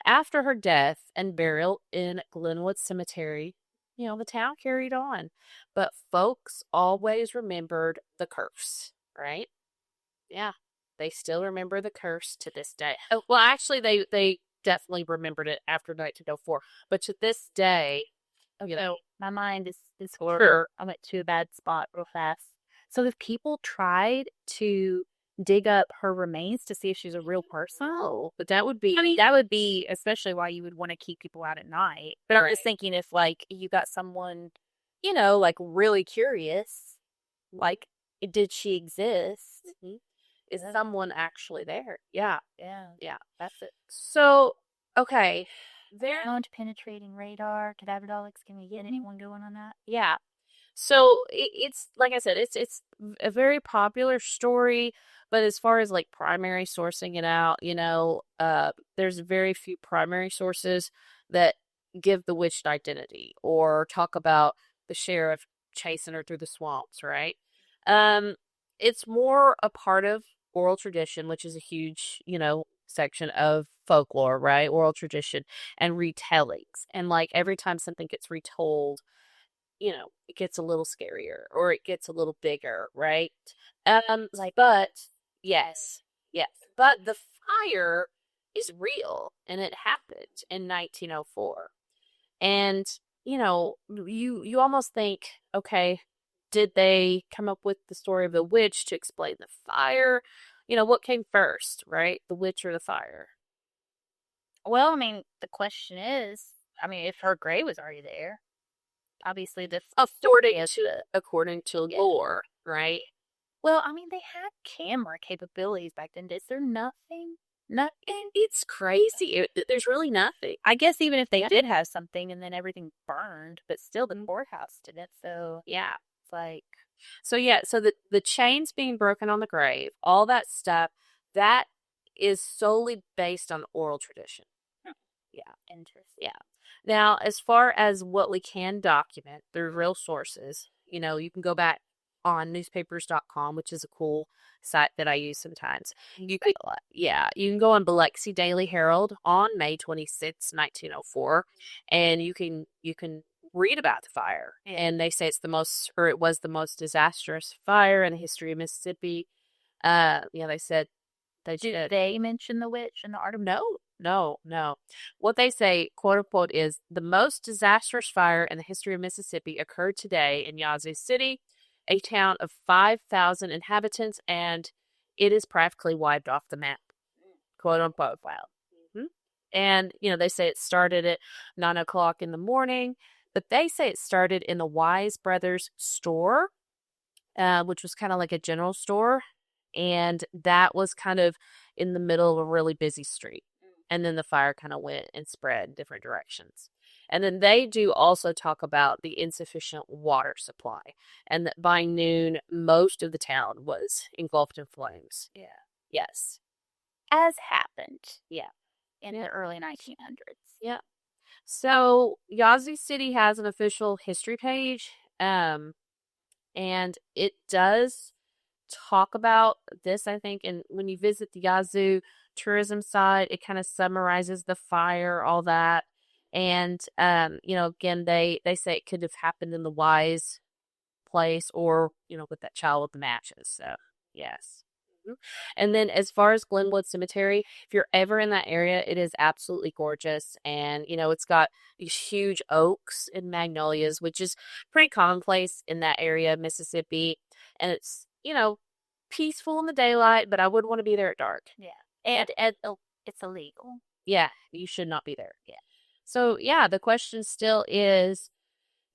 [SPEAKER 2] After her death and burial in Glenwood Cemetery, the town carried on. But folks always remembered the curse, right? Yeah, they still remember the curse to this day. Oh, well, actually, they definitely remembered it after 1904. But to this day,
[SPEAKER 1] my mind is
[SPEAKER 2] sure.
[SPEAKER 1] I went to a bad spot real fast. So if people tried to dig up her remains to see if she's a real person.
[SPEAKER 2] Oh, but that would be...
[SPEAKER 1] I mean, that would be especially why you would want to keep people out at night. But I'm just thinking if, you got someone, really curious, did she exist?
[SPEAKER 2] Mm-hmm. Is someone actually there? Yeah.
[SPEAKER 1] Yeah, that's it.
[SPEAKER 2] So, okay.
[SPEAKER 1] Ground penetrating radar, cadaverdolics, can we get anyone going on that?
[SPEAKER 2] Yeah. So it's like I said, it's a very popular story, but as far as primary sourcing it out, there's very few primary sources that give the witch an identity or talk about the sheriff chasing her through the swamps, right? It's more a part of oral tradition, which is a huge, section of folklore, right? Oral tradition and retellings. And every time something gets retold, it gets a little scarier or it gets a little bigger, right? But yes. But the fire is real and it happened in 1904. And, you almost think, okay, did they come up with the story of the witch to explain the fire? What came first, right? The witch or the fire?
[SPEAKER 1] Well, I mean, the question is, I mean, if her grave was already there, obviously the
[SPEAKER 2] According to
[SPEAKER 1] Yeah.
[SPEAKER 2] lore, right?
[SPEAKER 1] Well, I mean, they had camera capabilities back then. Is there nothing? Nothing?
[SPEAKER 2] It's crazy. There's really nothing.
[SPEAKER 1] I guess even if they did have something and then everything burned, but still the courthouse didn't. So
[SPEAKER 2] Yeah.
[SPEAKER 1] it's like,
[SPEAKER 2] So the chains being broken on the grave, all that stuff, that is solely based on oral tradition. Yeah.
[SPEAKER 1] interesting.
[SPEAKER 2] Yeah. Now, as far as what we can document through real sources, you can go back on newspapers.com, which is a cool site that I use sometimes. You can go on Biloxi Daily Herald on May 26, 1904, and you can read about the fire.
[SPEAKER 1] Yeah.
[SPEAKER 2] And they say it was the most disastrous fire in the history of Mississippi. They said
[SPEAKER 1] Did they mention the witch in the article?
[SPEAKER 2] No. What they say, quote unquote, is the most disastrous fire in the history of Mississippi occurred today in Yazoo City, a town of 5,000 inhabitants, and it is practically wiped off the map, quote unquote. Wow. Mm-hmm. And, they say it started at 9 o'clock in the morning, but they say it started in the Wise Brothers store, which was kind of like a general store. And that was kind of in the middle of a really busy street. And then the fire kind of went and spread in different directions. And then they do also talk about the insufficient water supply, and that by noon, most of the town was engulfed in flames.
[SPEAKER 1] Yeah.
[SPEAKER 2] Yes.
[SPEAKER 1] As happened.
[SPEAKER 2] Yeah.
[SPEAKER 1] In the early 1900s.
[SPEAKER 2] Yeah. So Yazoo City has an official history page, and it does talk about this, I think. And when you visit the Yazoo tourism site, it kind of summarizes the fire, all that. And, again, they say it could have happened in the Wise place or, with that child with the matches. So, yes. And then as far as Glenwood Cemetery, if you're ever in that area, it is absolutely gorgeous. And, it's got these huge oaks and magnolias, which is pretty commonplace in that area of Mississippi. And it's, peaceful in the daylight, but I wouldn't want to be there at dark.
[SPEAKER 1] Yeah. And it's illegal.
[SPEAKER 2] Yeah, you should not be there. Yeah. So, yeah, the question still is,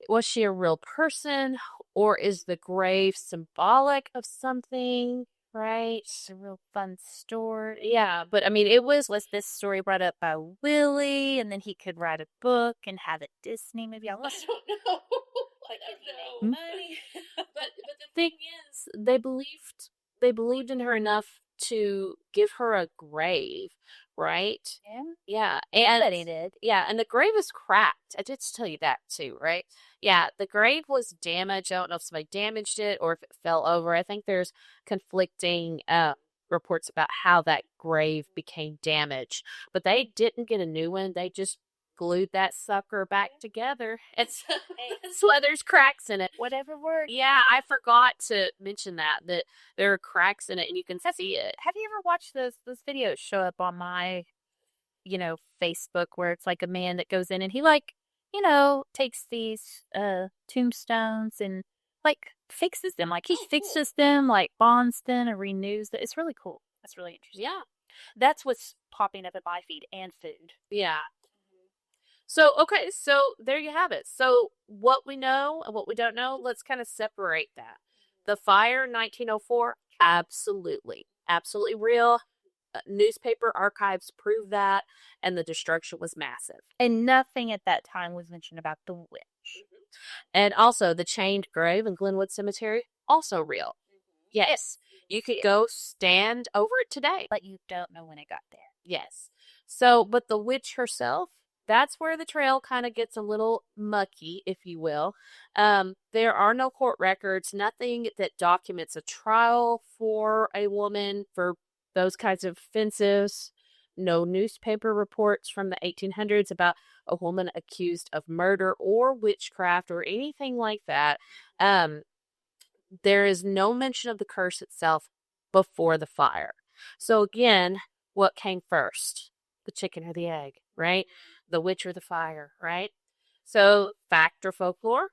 [SPEAKER 2] was she a real person, or is the grave symbolic of something, right?
[SPEAKER 1] It's a real fun story.
[SPEAKER 2] Yeah, but I mean,
[SPEAKER 1] Was this story brought up by Willie, and then he could write a book and have a Disney movie?
[SPEAKER 3] I don't know.
[SPEAKER 1] Like
[SPEAKER 3] I
[SPEAKER 1] if he
[SPEAKER 3] don't
[SPEAKER 1] made
[SPEAKER 3] know.
[SPEAKER 1] money.
[SPEAKER 2] but the thing is, they believed in her enough to give her a grave, right?
[SPEAKER 1] Yeah.
[SPEAKER 2] Yeah, and
[SPEAKER 1] Somebody did.
[SPEAKER 2] yeah, and the grave is cracked. I did tell you that too, right? Yeah, the grave was damaged. I don't know if somebody damaged it or if it fell over. I think there's conflicting reports about how that grave became damaged, but they didn't get a new one. They just glued that sucker back together. That's why there's cracks in it.
[SPEAKER 1] Whatever works.
[SPEAKER 2] Yeah, I forgot to mention that there are cracks in it and you can see it.
[SPEAKER 1] Have you ever watched those videos show up on my, Facebook, where it's like a man that goes in and he takes these tombstones and fixes them. Like he fixes them, like bonds them and renews them. It's really cool. That's really interesting.
[SPEAKER 2] Yeah.
[SPEAKER 1] That's what's popping up in my feed, and food.
[SPEAKER 2] Yeah. So, okay, so there you have it. So, what we know and what we don't know, let's kind of separate that. The fire in 1904, absolutely real. Newspaper archives prove that, and the destruction was massive.
[SPEAKER 1] And nothing at that time was mentioned about the witch.
[SPEAKER 2] Mm-hmm. And also, the chained grave in Glenwood Cemetery, also real. Mm-hmm. Yes, you could go stand over it today.
[SPEAKER 1] But you don't know when it got there.
[SPEAKER 2] Yes. So, but the witch herself, that's where the trail kind of gets a little mucky, if you will. There are no court records, nothing that documents a trial for a woman for those kinds of offenses. No newspaper reports from the 1800s about a woman accused of murder or witchcraft or anything like that. There is no mention of the curse itself before the fire. So again, what came first? The chicken or the egg, right? The witch or the fire, right? So, fact or folklore,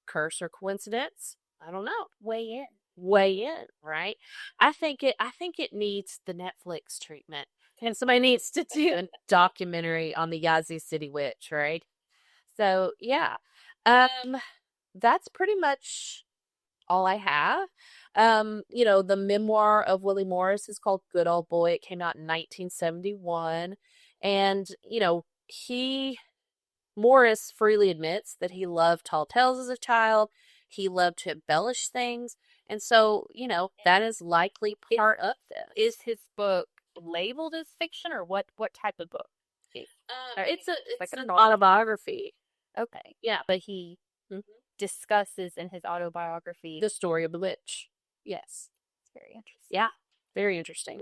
[SPEAKER 2] curse or coincidence? I don't know.
[SPEAKER 1] Weigh
[SPEAKER 2] In, right? I think it needs the Netflix treatment. And somebody needs to do a documentary on the Yazoo City witch, right? So, yeah. That's pretty much all I have. The memoir of Willie Morris is called Good Old Boy. It came out in 1971. And, Morris freely admits that he loved tall tales as a child. He loved to embellish things. And so, that is likely part of this.
[SPEAKER 1] Is his book labeled as fiction, or what type of book?
[SPEAKER 2] It's an autobiography.
[SPEAKER 1] Okay.
[SPEAKER 2] Yeah.
[SPEAKER 1] But he discusses in his autobiography
[SPEAKER 2] the story of the witch. Yes.
[SPEAKER 1] It's very interesting.
[SPEAKER 2] Yeah. Very interesting.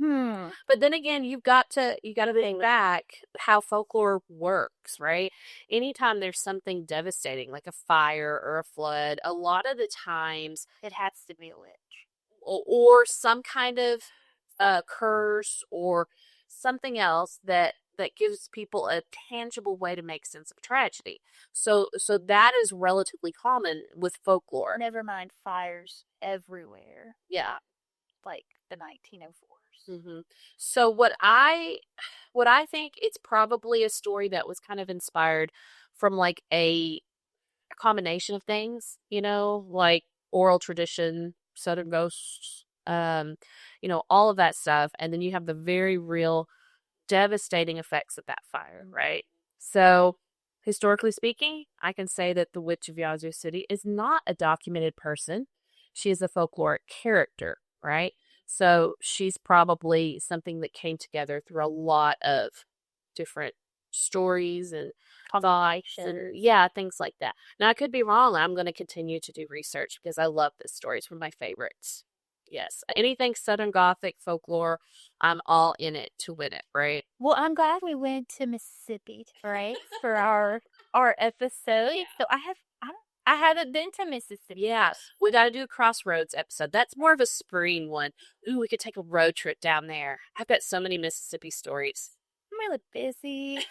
[SPEAKER 1] Hmm.
[SPEAKER 2] But then again, you got to think back how folklore works, right? Anytime there's something devastating, like a fire or a flood, a lot of the times
[SPEAKER 1] it has to be a witch.
[SPEAKER 2] Or some kind of curse or something else that gives people a tangible way to make sense of tragedy. So that is relatively common with folklore.
[SPEAKER 1] Never mind fires everywhere.
[SPEAKER 2] Yeah.
[SPEAKER 1] Like the 1904s.
[SPEAKER 2] Mm-hmm. So what I think, it's probably a story that was kind of inspired from like a combination of things, like oral tradition, southern ghosts, all of that stuff. And then you have the very real devastating effects of that fire, right? So historically speaking, I can say that the Witch of Yazoo City is not a documented person. She is a folkloric character, right? So she's probably something that came together through a lot of different stories and thoughts and things like that. Now, I could be wrong. I'm going to continue to do research because I love this story. It's one of my favorites. Yes. Anything Southern Gothic folklore, I'm all in it to win it, right?
[SPEAKER 1] Well, I'm glad we went to Mississippi, right, for our episode. Yeah. So I haven't been to Mississippi.
[SPEAKER 2] Yeah, we got to do a Crossroads episode. That's more of a spring one. Ooh, we could take a road trip down there. I've got so many Mississippi stories.
[SPEAKER 1] I'm really busy.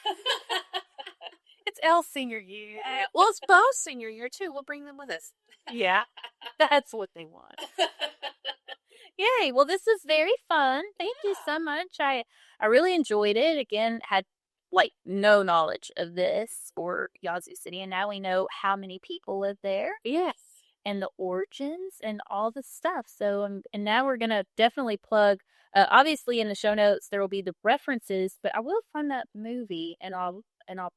[SPEAKER 1] It's Elle's senior year.
[SPEAKER 2] Well, it's Bo's senior year, too. We'll bring them with us.
[SPEAKER 1] Yeah, that's what they want. Yay. Well, this was very fun. Thank you so much. I really enjoyed it. Again, had no knowledge of this or Yazoo City, and now we know how many people live there.
[SPEAKER 2] Yes.
[SPEAKER 1] And the origins and all the stuff. So, and now we're going to definitely plug, obviously in the show notes, there will be the references, but I will find that movie and I'll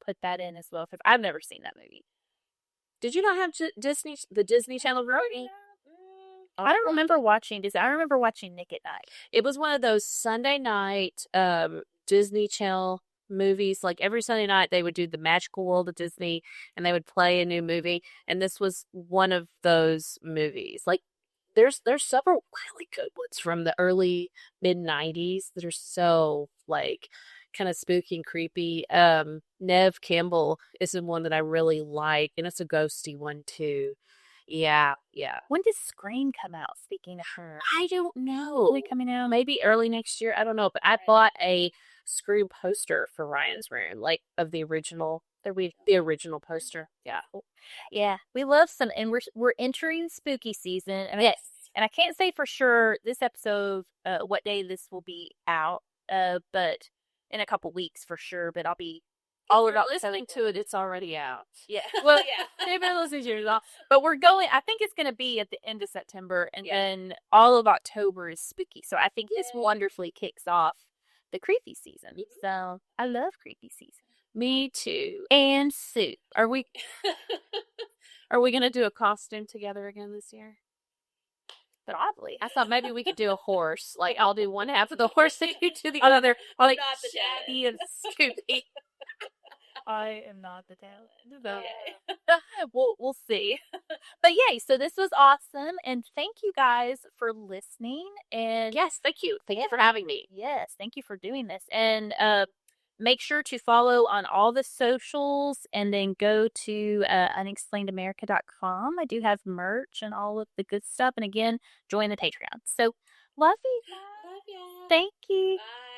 [SPEAKER 1] put that in as well. I've never seen that movie.
[SPEAKER 2] Did you not have the Disney Channel growing?
[SPEAKER 1] I don't remember watching Disney. I remember watching Nick at Night.
[SPEAKER 2] It was one of those Sunday night Disney Channel movies. Like every Sunday night they would do the Magical World of Disney and they would play a new movie, and this was one of those movies. Like there's several really good ones from the early mid-90s that are so like kind of spooky and creepy. Neve Campbell is the one that I really like, and it's a ghosty one too. Yeah.
[SPEAKER 1] When does Scream come out? Speaking of her,
[SPEAKER 2] I don't know.
[SPEAKER 1] Is it coming out?
[SPEAKER 2] Maybe early next year. I don't know. But I bought a Scream poster for Ryan's room, like of the original poster. Yeah.
[SPEAKER 1] Yeah. We love some, and we're entering spooky season. And
[SPEAKER 2] yes.
[SPEAKER 1] And I can't say for sure this episode, what day this will be out. But in a couple weeks for sure. But I'll be.
[SPEAKER 2] All about listening to it, it's already out.
[SPEAKER 1] Yeah. Well, they've been listening to it. But we're going, I think it's going to be at the end of September, and then all of October is spooky. So I think this wonderfully kicks off the creepy season. So I love creepy season.
[SPEAKER 2] Me too.
[SPEAKER 1] And soup.
[SPEAKER 2] Are we going to do a costume together again this year?
[SPEAKER 1] Probably.
[SPEAKER 2] I thought maybe we could do a horse. Like I'll do one half of the horse and you do the other. Like Shaggy and Scooby.
[SPEAKER 1] I am not the talent. So we'll see. But yay, so this was awesome, and thank you guys for listening. And
[SPEAKER 2] yes, thank you. Thank you for having me.
[SPEAKER 1] Yes, thank you for doing this. And make sure to follow on all the socials, and then go to unexplainedamerica.com. I do have merch and all of the good stuff. And again, join the Patreon. So love you.
[SPEAKER 3] Love you.
[SPEAKER 1] Thank you.
[SPEAKER 3] Bye.